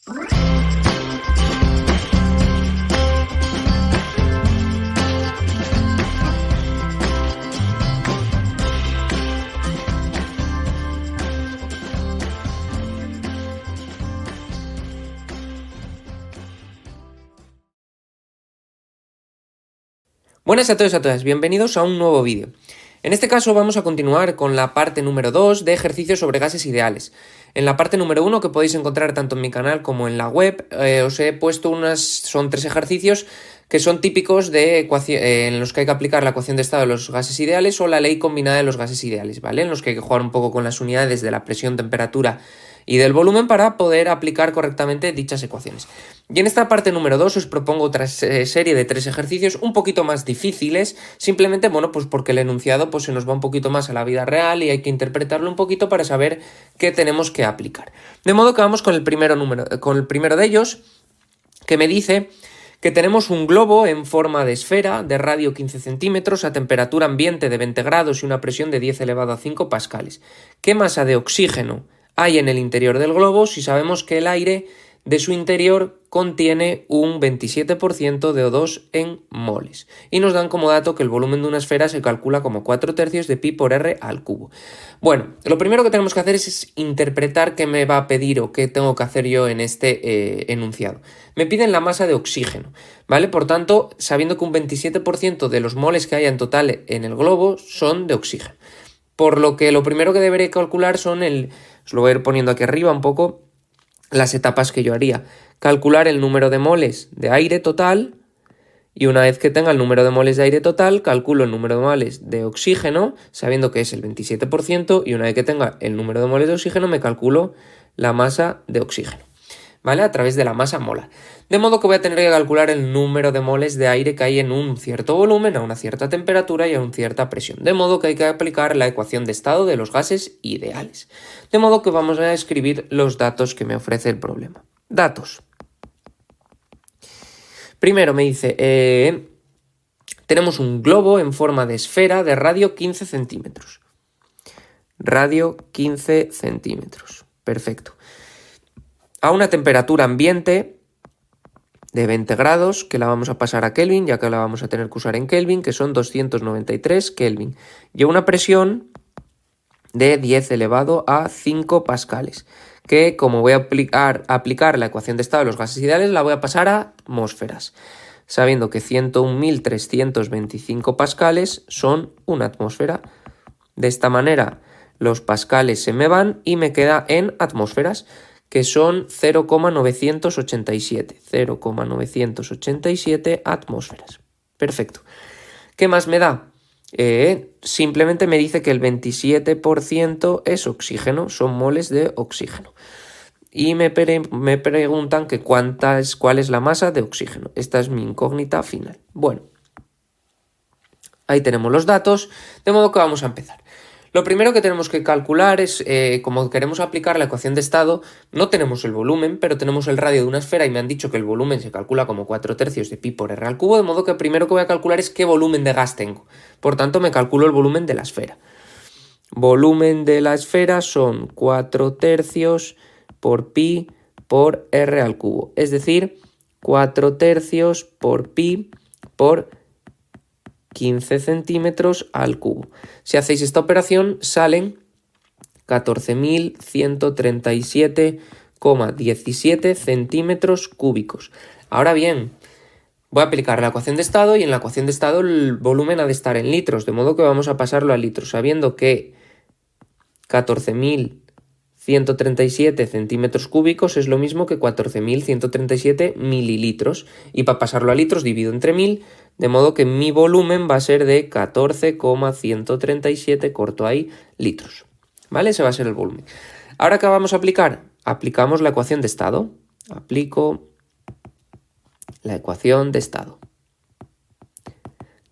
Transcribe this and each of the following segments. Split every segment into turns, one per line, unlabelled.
Buenas a todos y a todas, bienvenidos a un nuevo vídeo. En este caso vamos a continuar con la parte número 2 de ejercicios sobre gases ideales. En la parte número 1, que podéis encontrar tanto en mi canal como en la web, os he puesto son 3 ejercicios que son típicos de en los que hay que aplicar la ecuación de estado de los gases ideales o la ley combinada de los gases ideales, ¿vale? En los que hay que jugar un poco con las unidades de la presión, temperatura y del volumen para poder aplicar correctamente dichas ecuaciones. Y en esta parte número 2 os propongo otra serie de 3 ejercicios un poquito más difíciles, simplemente, bueno, pues porque el enunciado pues se nos va un poquito más a la vida real y hay que interpretarlo un poquito para saber qué tenemos que aplicar. De modo que vamos con el primero de ellos, que me dice que tenemos un globo en forma de esfera de radio 15 centímetros a temperatura ambiente de 20 grados y una presión de 10 elevado a 5 pascales. ¿Qué masa de oxígeno hay en el interior del globo si sabemos que el aire de su interior contiene un 27% de O2 en moles? Y nos dan como dato que el volumen de una esfera se calcula como 4/3 de pi por r al cubo. Bueno, lo primero que tenemos que hacer es interpretar qué me va a pedir o qué tengo que hacer yo en este enunciado. Me piden la masa de oxígeno, ¿vale? Por tanto, sabiendo que un 27% de los moles que haya en total en el globo son de oxígeno. Por lo que lo primero que deberé calcular son os lo voy a ir poniendo aquí arriba un poco, las etapas que yo haría. Calcular el número de moles de aire total y una vez que tenga el número de moles de aire total, calculo el número de moles de oxígeno, sabiendo que es el 27%, y una vez que tenga el número de moles de oxígeno me calculo la masa de oxígeno, ¿vale? A través de la masa molar. De modo que voy a tener que calcular el número de moles de aire que hay en un cierto volumen, a una cierta temperatura y a una cierta presión. De modo que hay que aplicar la ecuación de estado de los gases ideales. De modo que vamos a escribir los datos que me ofrece el problema. Datos. Primero me dice, tenemos un globo en forma de esfera de radio 15 centímetros. Radio 15 centímetros. Perfecto. A una temperatura ambiente de 20 grados, que la vamos a pasar a Kelvin, ya que la vamos a tener que usar en Kelvin, que son 293 Kelvin. Y a una presión de 10 elevado a 5 pascales, que como voy a aplicar la ecuación de estado de los gases ideales, la voy a pasar a atmósferas, sabiendo que 101.325 pascales son una atmósfera. De esta manera los pascales se me van y me queda en atmósferas, que son 0,987 atmósferas. Perfecto. ¿Qué más me da? Simplemente me dice que el 27% es oxígeno, son moles de oxígeno. Y me preguntan que cuál es la masa de oxígeno. Esta es mi incógnita final. Bueno, ahí tenemos los datos, de modo que vamos a empezar. Lo primero que tenemos que calcular es, como queremos aplicar la ecuación de estado, no tenemos el volumen, pero tenemos el radio de una esfera y me han dicho que el volumen se calcula como 4/3 de pi por r al cubo, de modo que lo primero que voy a calcular es qué volumen de gas tengo. Por tanto, me calculo el volumen de la esfera. Volumen de la esfera son 4/3 por pi por r al cubo, es decir, 4/3 por pi por 15 centímetros al cubo. Si hacéis esta operación salen 14.137,17 centímetros cúbicos. Ahora bien, voy a aplicar la ecuación de estado y en la ecuación de estado el volumen ha de estar en litros, de modo que vamos a pasarlo a litros, sabiendo que 14.137 centímetros cúbicos es lo mismo que 14.137 mililitros. Y para pasarlo a litros divido entre 1000, de modo que mi volumen va a ser de 14,137, corto ahí, litros. ¿Vale? Ese va a ser el volumen. Ahora, ¿qué vamos a aplicar? Aplicamos la ecuación de estado. Aplico la ecuación de estado,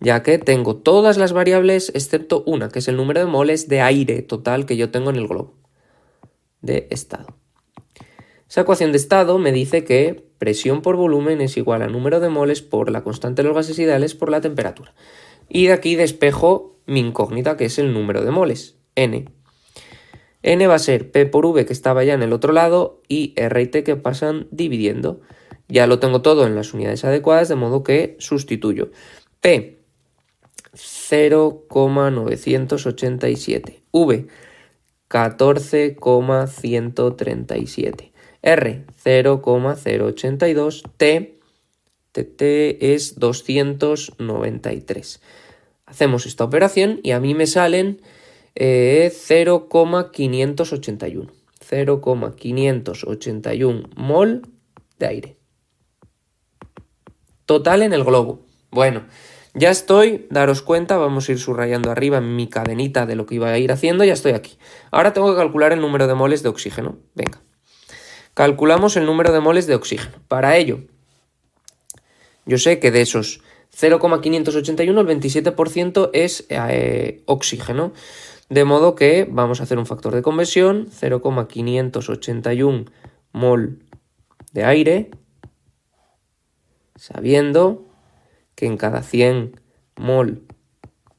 ya que tengo todas las variables excepto una, que es el número de moles de aire total que yo tengo en el globo de estado. Esa ecuación de estado me dice que presión por volumen es igual a número de moles por la constante de los gases ideales por la temperatura. Y de aquí despejo mi incógnita, que es el número de moles, N. N va a ser P por V, que estaba ya en el otro lado, y R y T, que pasan dividiendo. Ya lo tengo todo en las unidades adecuadas, de modo que sustituyo. P, 0,987. V, 14,137. R, 0,082. T es 293. Hacemos esta operación y a mí me salen 0,581. 0,581 mol de aire. Total en el globo. Bueno, ya estoy, daros cuenta, vamos a ir subrayando arriba en mi cadenita de lo que iba a ir haciendo, ya estoy aquí. Ahora tengo que calcular el número de moles de oxígeno. Venga, calculamos el número de moles de oxígeno. Para ello, yo sé que de esos 0,581 el 27% es oxígeno. De modo que vamos a hacer un factor de conversión, 0,581 mol de aire, sabiendo que en cada 100 mol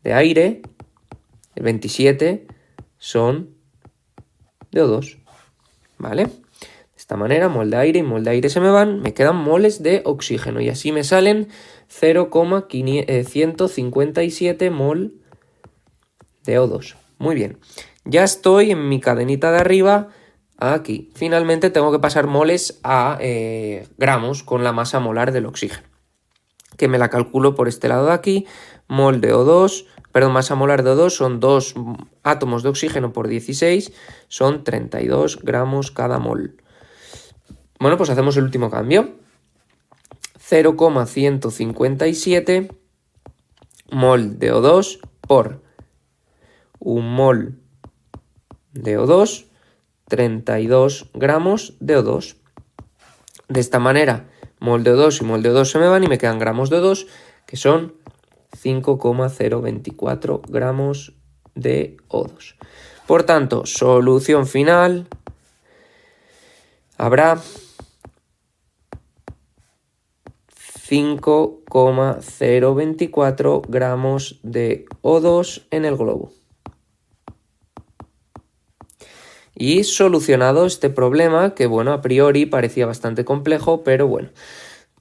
de aire, el 27 son de O2, ¿vale? De esta manera, mol de aire y mol de aire se me van, me quedan moles de oxígeno y así me salen 0,157 mol de O2. Muy bien, ya estoy en mi cadenita de arriba, aquí. Finalmente tengo que pasar moles a gramos con la masa molar del oxígeno, que me la calculo por este lado de aquí. Mol de O2, perdón, masa molar de O2 son 2 átomos de oxígeno por 16, son 32 gramos cada mol. Bueno, pues hacemos el último cambio. 0,157 mol de O2 por 1 mol de O2, 32 gramos de O2. De esta manera, mol de O2 y mol de O2 se me van y me quedan gramos de O2, que son 5,024 gramos de O2. Por tanto, solución final, habrá 5,024 gramos de O2 en el globo. Y solucionado este problema, que bueno, a priori parecía bastante complejo, pero bueno.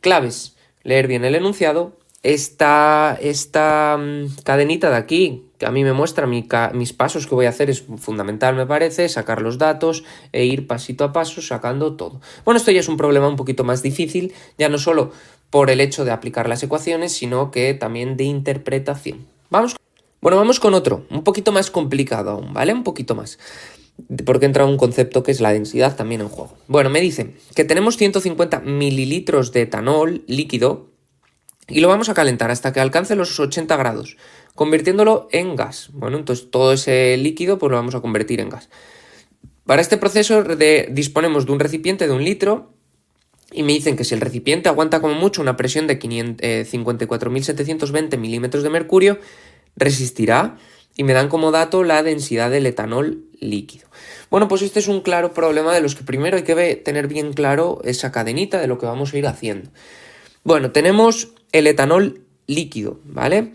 Claves: leer bien el enunciado. Esta cadenita de aquí, que a mí me muestra mis pasos que voy a hacer, es fundamental, me parece, sacar los datos e ir pasito a paso sacando todo. Bueno, esto ya es un problema un poquito más difícil, ya no solo por el hecho de aplicar las ecuaciones, sino que también de interpretación. Vamos con otro, un poquito más complicado aún, ¿vale? Un poquito más, porque entra un concepto que es la densidad también en juego. Bueno, me dice que tenemos 150 mililitros de etanol líquido y lo vamos a calentar hasta que alcance los 80 grados, convirtiéndolo en gas. Bueno, entonces todo ese líquido pues lo vamos a convertir en gas. Para este proceso disponemos de un recipiente de 1 litro y me dicen que si el recipiente aguanta como mucho una presión de 54.720 milímetros de mercurio, resistirá, y me dan como dato la densidad del etanol líquido. Bueno, pues este es un claro problema de los que primero hay que tener bien claro esa cadenita de lo que vamos a ir haciendo. Bueno, tenemos el etanol líquido, ¿vale?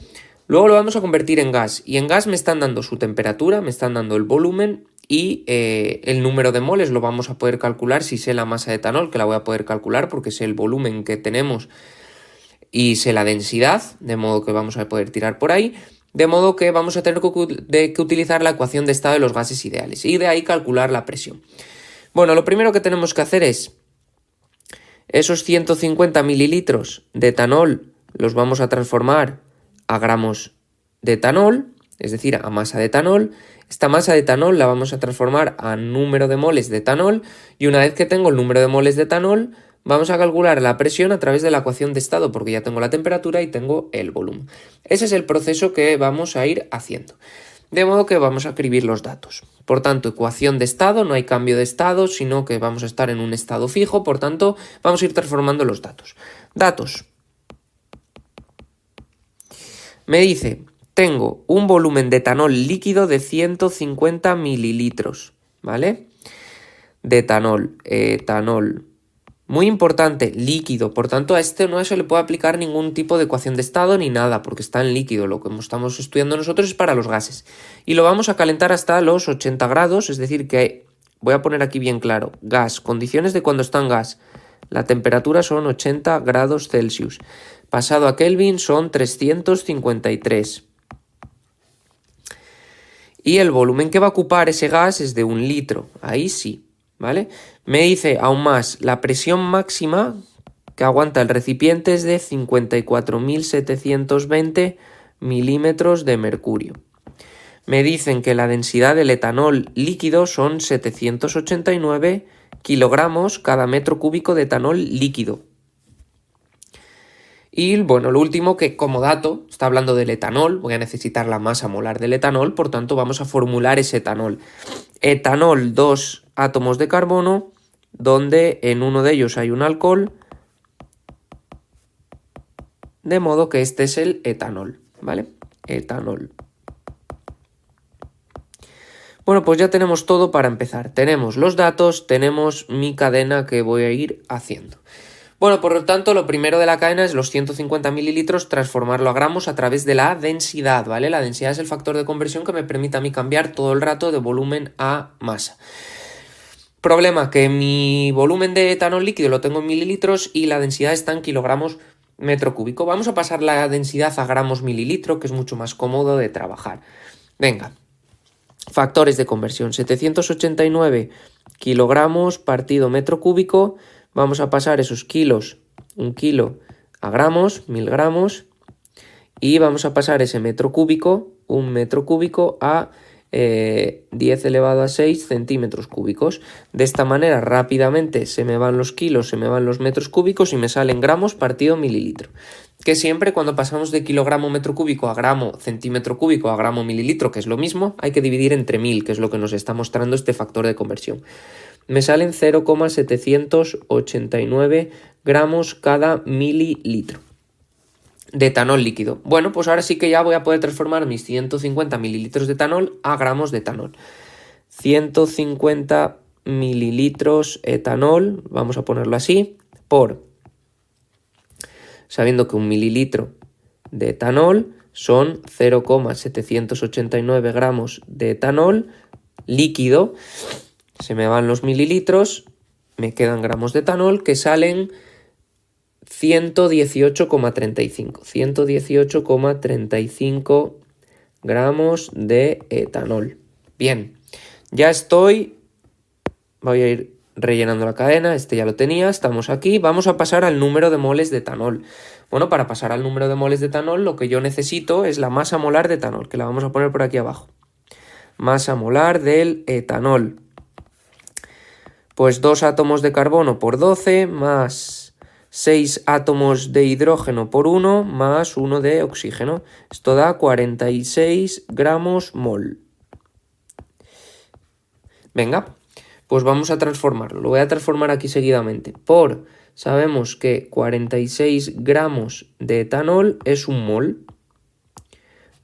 Luego lo vamos a convertir en gas, y en gas me están dando su temperatura, me están dando el volumen y el número de moles lo vamos a poder calcular si sé la masa de etanol, que la voy a poder calcular porque sé el volumen que tenemos y sé la densidad, de modo que vamos a poder tirar por ahí. De modo que vamos a tener que utilizar la ecuación de estado de los gases ideales y de ahí calcular la presión. Bueno, lo primero que tenemos que hacer es esos 150 mililitros de etanol los vamos a transformar a gramos de etanol, es decir, a masa de etanol. Esta masa de etanol la vamos a transformar a número de moles de etanol y una vez que tengo el número de moles de etanol, vamos a calcular la presión a través de la ecuación de estado porque ya tengo la temperatura y tengo el volumen. Ese es el proceso que vamos a ir haciendo. De modo que vamos a escribir los datos. Por tanto, ecuación de estado, no hay cambio de estado, sino que vamos a estar en un estado fijo, por tanto, vamos a ir transformando los datos. Datos. Me dice, tengo un volumen de etanol líquido de 150 mililitros, ¿vale? De etanol Muy importante, líquido. Por tanto, a este no se le puede aplicar ningún tipo de ecuación de estado ni nada, porque está en líquido. Lo que estamos estudiando nosotros es para los gases. Y lo vamos a calentar hasta los 80 grados, es decir que, voy a poner aquí bien claro, gas, condiciones de cuando está en gas. La temperatura son 80 grados Celsius. Pasado a Kelvin son 353. Y el volumen que va a ocupar ese gas es de 1 litro. Ahí sí, ¿vale? Me dice aún más, la presión máxima que aguanta el recipiente es de 54.720 milímetros de mercurio. Me dicen que la densidad del etanol líquido son 789 kilogramos cada metro cúbico de etanol líquido. Y bueno, lo último que como dato, está hablando del etanol, voy a necesitar la masa molar del etanol, por tanto vamos a formular ese etanol. Etanol, 2 átomos de carbono, donde en uno de ellos hay un alcohol, de modo que este es el etanol, ¿vale? Etanol. Bueno, pues ya tenemos todo para empezar. Tenemos los datos, tenemos mi cadena que voy a ir haciendo. Bueno, por lo tanto, lo primero de la cadena es los 150 mililitros, transformarlo a gramos a través de la densidad, ¿vale? La densidad es el factor de conversión que me permite a mí cambiar todo el rato de volumen a masa. Problema, que mi volumen de etanol líquido lo tengo en mililitros y la densidad está en kilogramos metro cúbico. Vamos a pasar la densidad a gramos mililitro, que es mucho más cómodo de trabajar. Venga, factores de conversión, 789 kilogramos partido metro cúbico. Vamos a pasar esos kilos, 1 kilo, a gramos, 1000 gramos. Y vamos a pasar ese metro cúbico, 1 metro cúbico, a 10 elevado a 6 centímetros cúbicos. De esta manera rápidamente se me van los kilos, se me van los metros cúbicos y me salen gramos partido mililitro. Que siempre cuando pasamos de kilogramo metro cúbico a gramo centímetro cúbico a gramo mililitro, que es lo mismo, hay que dividir entre 1000, que es lo que nos está mostrando este factor de conversión. Me salen 0,789 gramos cada mililitro de etanol líquido. Bueno, pues ahora sí que ya voy a poder transformar mis 150 mililitros de etanol a gramos de etanol. 150 mililitros etanol, vamos a ponerlo así, sabiendo que 1 mililitro de etanol son 0,789 gramos de etanol líquido. Se me van los mililitros, me quedan gramos de etanol que salen 118,35. 118,35 gramos de etanol. Bien, ya estoy. Voy a ir rellenando la cadena. Este ya lo tenía, estamos aquí. Vamos a pasar al número de moles de etanol. Bueno, para pasar al número de moles de etanol, lo que yo necesito es la masa molar de etanol, que la vamos a poner por aquí abajo. Masa molar del etanol. Pues 2 átomos de carbono por 12 más 6 átomos de hidrógeno por 1 más 1 de oxígeno. Esto da 46 gramos mol. Venga, pues vamos a transformarlo. Lo voy a transformar aquí seguidamente. Sabemos que 46 gramos de etanol es un mol.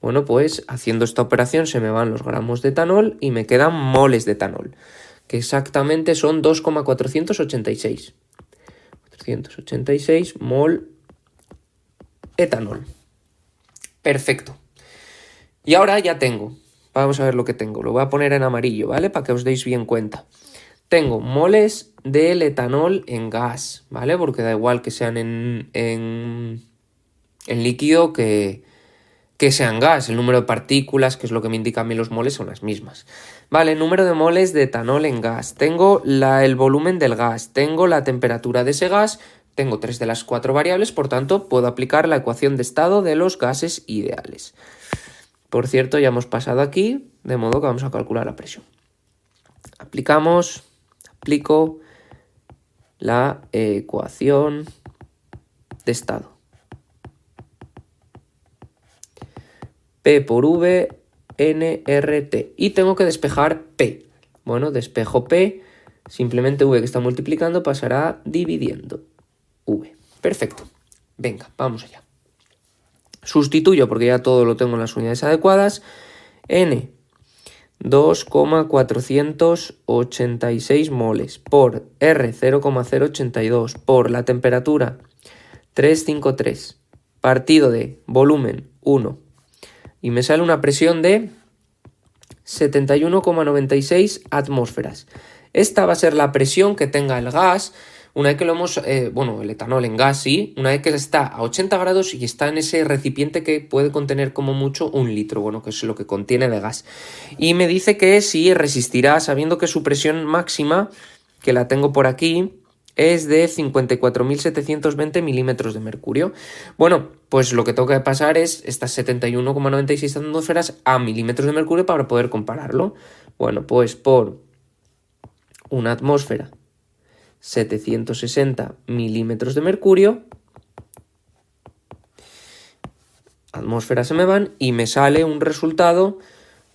Bueno, pues haciendo esta operación se me van los gramos de etanol y me quedan moles de etanol, que exactamente son 2,486. 486 mol etanol. Perfecto. Y ahora ya tengo. Vamos a ver lo que tengo. Lo voy a poner en amarillo, ¿vale? Para que os deis bien cuenta. Tengo moles del etanol en gas, ¿vale? Porque da igual que sean en líquido que sean gas. El número de partículas, que es lo que me indica a mí los moles, son las mismas. Vale, número de moles de etanol en gas. Tengo el volumen del gas. Tengo la temperatura de ese gas. Tengo 3 de las 4 variables, por tanto, puedo aplicar la ecuación de estado de los gases ideales. Por cierto, ya hemos pasado aquí, de modo que vamos a calcular la presión. Aplico la ecuación de estado. P por V, nRT. Y tengo que despejar P. Bueno, despejo P, simplemente V que está multiplicando pasará dividiendo V. Perfecto. Venga, vamos allá. Sustituyo porque ya todo lo tengo en las unidades adecuadas. N 2,486 moles por R 0,082 por la temperatura 353 partido de volumen 1 y me sale una presión de 71,96 atmósferas. Esta va a ser la presión que tenga el gas una vez que lo hemos, el etanol en gas, sí, una vez que está a 80 grados y está en ese recipiente que puede contener como mucho 1 litro, que es lo que contiene de gas. Y me dice que sí resistirá, sabiendo que su presión máxima, que la tengo por aquí, es de 54.720 milímetros de mercurio. Bueno, pues lo que tengo que pasar es estas 71,96 atmósferas a milímetros de mercurio para poder compararlo. Bueno, pues por una atmósfera 760 milímetros de mercurio, atmósferas se me van y me sale un resultado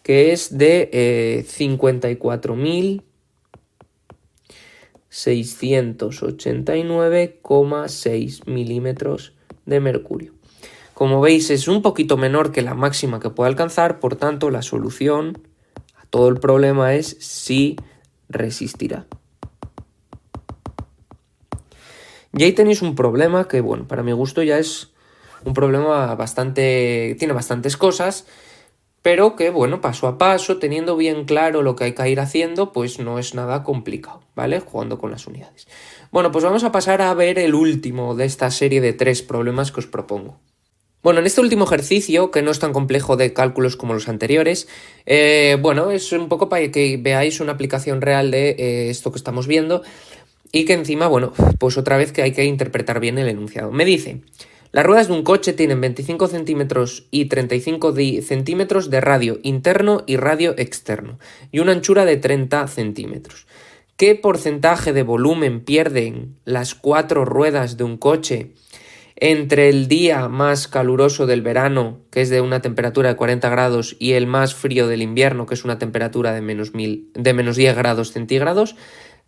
que es de 54.689,6 milímetros de mercurio. Como veis, es un poquito menor que la máxima que puede alcanzar, por tanto la solución a todo el problema es si resistirá. Y ahí tenéis un problema que, para mi gusto ya es un problema tiene bastantes cosas, pero que, paso a paso, teniendo bien claro lo que hay que ir haciendo, pues no es nada complicado, ¿vale? Jugando con las unidades. Bueno, pues vamos a pasar a ver el último de esta serie de 3 problemas que os propongo. Bueno, en este último ejercicio, que no es tan complejo de cálculos como los anteriores, es un poco para que veáis una aplicación real de esto que estamos viendo. Y que encima, pues otra vez que hay que interpretar bien el enunciado. Me dice, las ruedas de un coche tienen 25 centímetros y 35 centímetros de radio interno y radio externo, y una anchura de 30 centímetros. ¿Qué porcentaje de volumen pierden las 4 ruedas de un coche entre el día más caluroso del verano, que es de una temperatura de 40 grados, y el más frío del invierno, que es una temperatura de menos 10 grados centígrados?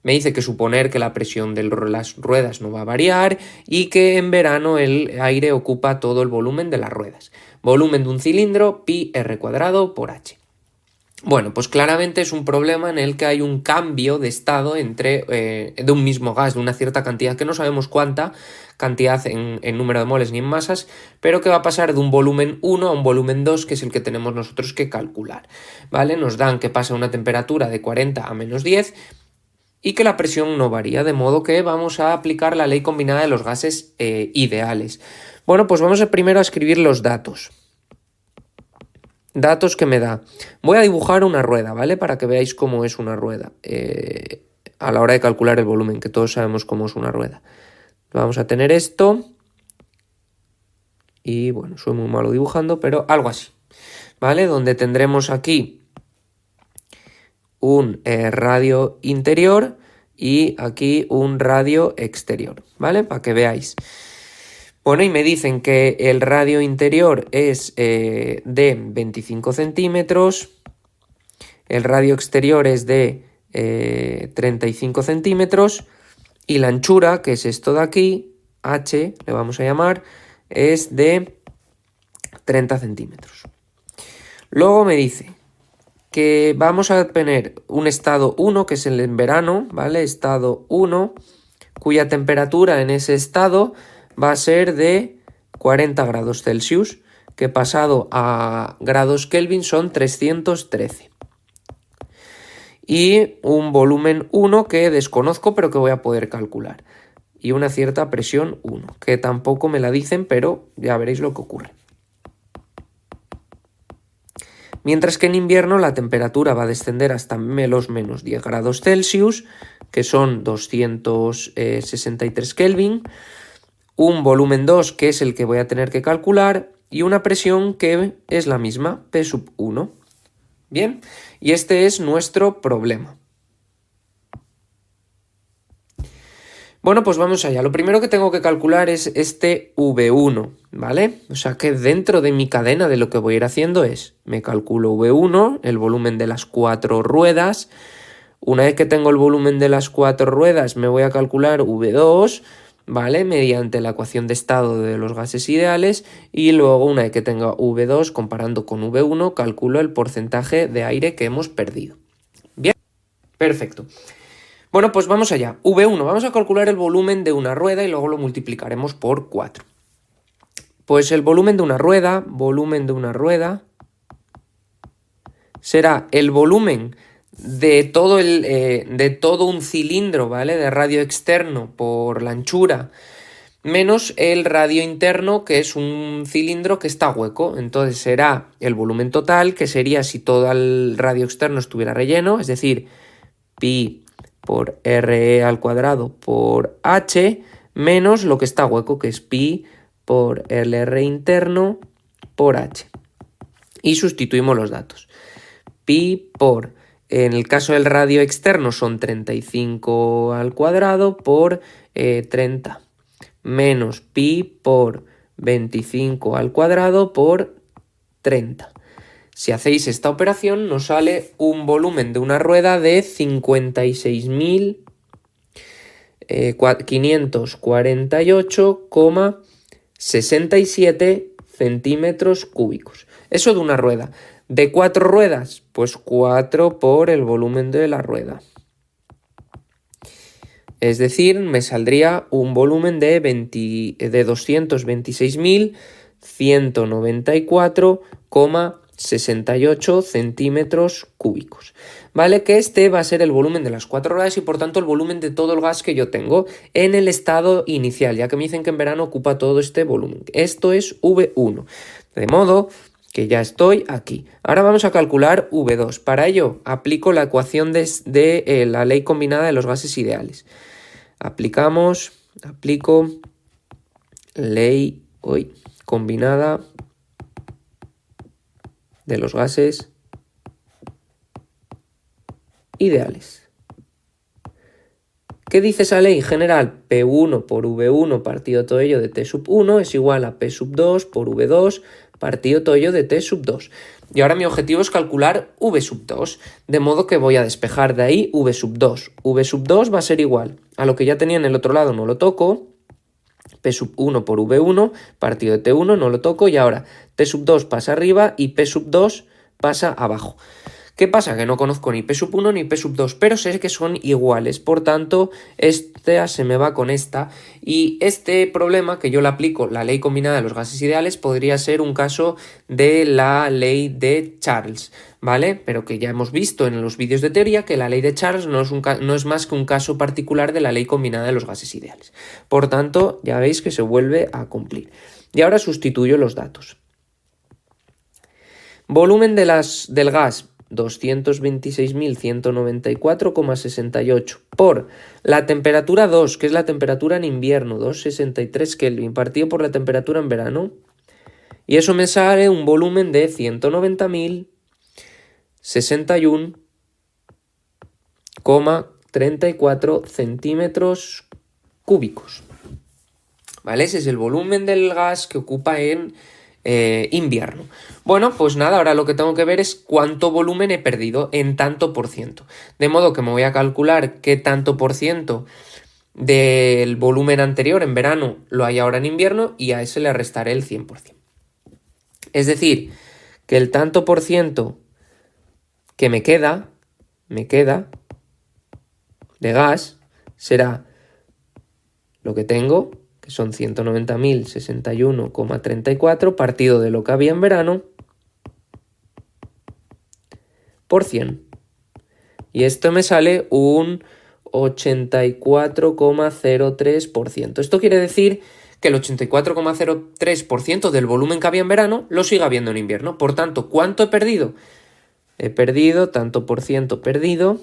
Me dice que suponer que la presión de las ruedas no va a variar y que en verano el aire ocupa todo el volumen de las ruedas. Volumen de un cilindro, pi r cuadrado por h. Bueno, pues claramente es un problema en el que hay un cambio de estado de un mismo gas, de una cierta cantidad, que no sabemos cuánta cantidad en número de moles ni en masas, pero que va a pasar de un volumen 1 a un volumen 2, que es el que tenemos nosotros que calcular, ¿vale? Nos dan que pasa una temperatura de 40 a menos 10, y que la presión no varía, de modo que vamos a aplicar la ley combinada de los gases ideales. Bueno, pues vamos primero a escribir los datos. Datos que me da. Voy a dibujar una rueda, ¿vale? Para que veáis cómo es una rueda a la hora de calcular el volumen, que todos sabemos cómo es una rueda. Vamos a tener esto. Y soy muy malo dibujando, pero algo así, ¿vale? Donde tendremos aquí un radio interior y aquí un radio exterior, ¿vale? Para que veáis. Bueno, y me dicen que el radio interior es de 25 centímetros, el radio exterior es de 35 centímetros y la anchura, que es esto de aquí, h, le vamos a llamar, es de 30 centímetros. Luego me dice que vamos a tener un estado 1, que es el en verano, ¿vale? Estado 1, cuya temperatura en ese estado va a ser de 40 grados Celsius, que pasado a grados Kelvin son 313. Y un volumen 1 que desconozco, pero que voy a poder calcular. Y una cierta presión 1, que tampoco me la dicen, pero ya veréis lo que ocurre. Mientras que en invierno la temperatura va a descender hasta los menos 10 grados Celsius, que son 263 Kelvin, un volumen 2, que es el que voy a tener que calcular, y una presión que es la misma, P sub 1. Bien, y este es nuestro problema. Bueno, pues vamos allá. Lo primero que tengo que calcular es este V1, ¿vale? O sea que dentro de mi cadena de lo que voy a ir haciendo me calculo V1, el volumen de las 4 ruedas. Una vez que tengo el volumen de las 4 ruedas, me voy a calcular V2, ¿vale? Mediante la ecuación de estado de los gases ideales y luego una vez que tenga V2 comparando con V1 calculo el porcentaje de aire que hemos perdido. Bien, perfecto. Bueno, pues vamos allá. V1, vamos a calcular el volumen de una rueda y luego lo multiplicaremos por 4. Pues el volumen de una rueda será el volumen de todo un cilindro, ¿vale? De radio externo por la anchura, menos el radio interno, que es un cilindro que está hueco. Entonces será el volumen total, que sería si todo el radio externo estuviera relleno, es decir, pi por RE al cuadrado por H, menos lo que está hueco, que es pi por LR interno por H. Y sustituimos los datos. Pi por, en el caso del radio externo son 35 al cuadrado por 30, menos pi por 25 al cuadrado por 30. Si hacéis esta operación nos sale un volumen de una rueda de 56.548,67 centímetros cúbicos. Eso de una rueda. ¿De 4 ruedas? Pues 4 por el volumen de la rueda. Es decir, me saldría un volumen de 226.194,68 centímetros cúbicos. ¿Vale? Que este va a ser el volumen de las 4 ruedas y por tanto el volumen de todo el gas que yo tengo en el estado inicial, ya que me dicen que en verano ocupa todo este volumen. Esto es V1. De modo que ya estoy aquí. Ahora vamos a calcular V2. Para ello aplico la ecuación de la ley combinada de los gases ideales. Aplico ley combinada de los gases ideales. ¿Qué dice esa ley general? P1 por V1 partido todo ello de T sub 1 es igual a P sub 2 por V2 partido todo ello de T sub 2. Y ahora mi objetivo es calcular V sub 2, de modo que voy a despejar de ahí V sub 2. V sub 2 va a ser igual a lo que ya tenía en el otro lado, no lo toco. P sub 1 por V1 partido de T1, no lo toco. Y ahora T sub 2 pasa arriba y P sub 2 pasa abajo. ¿Qué pasa? Que no conozco ni P sub 1 ni P sub 2, pero sé que son iguales, por tanto, esta se me va con esta, y este problema que yo le aplico, la ley combinada de los gases ideales, podría ser un caso de la ley de Charles, ¿vale? Pero que ya hemos visto en los vídeos de teoría que la ley de Charles no es más que un caso particular de la ley combinada de los gases ideales. Por tanto, ya veis que se vuelve a cumplir. Y ahora sustituyo los datos. Volumen del gas, 226.194,68 por la temperatura 2, que es la temperatura en invierno, 263 Kelvin, partido por la temperatura en verano. Y eso me sale un volumen de 190.061,34 centímetros cúbicos. ¿Vale? Ese es el volumen del gas que ocupa en invierno. Bueno, pues nada, ahora lo que tengo que ver es cuánto volumen he perdido en tanto por ciento. De modo que me voy a calcular qué tanto por ciento del volumen anterior en verano lo hay ahora en invierno y a ese le restaré el 100%. Es decir, que el tanto por ciento que me queda de gas será lo que tengo, que son 190.061,34 partido de lo que había en verano por 100. Y esto me sale un 84,03%. Esto quiere decir que el 84,03% del volumen que había en verano lo sigue habiendo en invierno. Por tanto, ¿cuánto he perdido? He perdido, tanto por ciento perdido,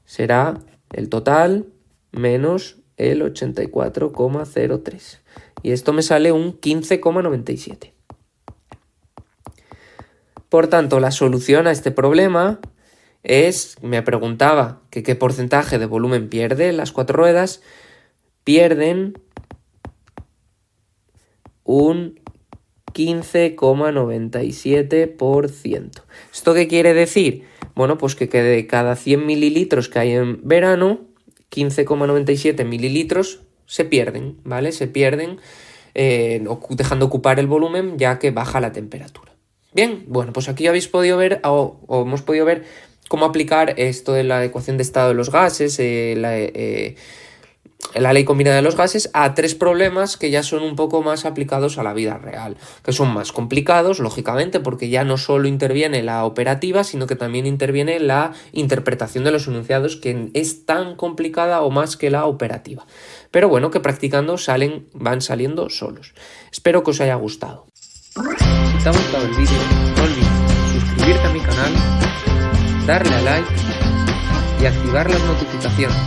será el total menos el 84,03. Y esto me sale un 15,97. Por tanto, la solución a este problema es, me preguntaba que qué porcentaje de volumen pierde las 4 ruedas. Pierden un 15,97%. ¿Esto qué quiere decir? Bueno, pues que de cada 100 mililitros que hay en verano, 15,97 mililitros se pierden, ¿vale? Se pierden dejando ocupar el volumen ya que baja la temperatura. Bien, bueno, pues aquí habéis podido ver o hemos podido ver cómo aplicar esto de la ecuación de estado de los gases, la ley combinada de los gases, a 3 problemas que ya son un poco más aplicados a la vida real, que son más complicados, lógicamente, porque ya no solo interviene la operativa, sino que también interviene la interpretación de los enunciados, que es tan complicada o más que la operativa. Pero bueno, que practicando van saliendo solos. Espero que os haya gustado. Si te ha gustado el vídeo, no olvides suscribirte a mi canal, darle a like y activar las notificaciones.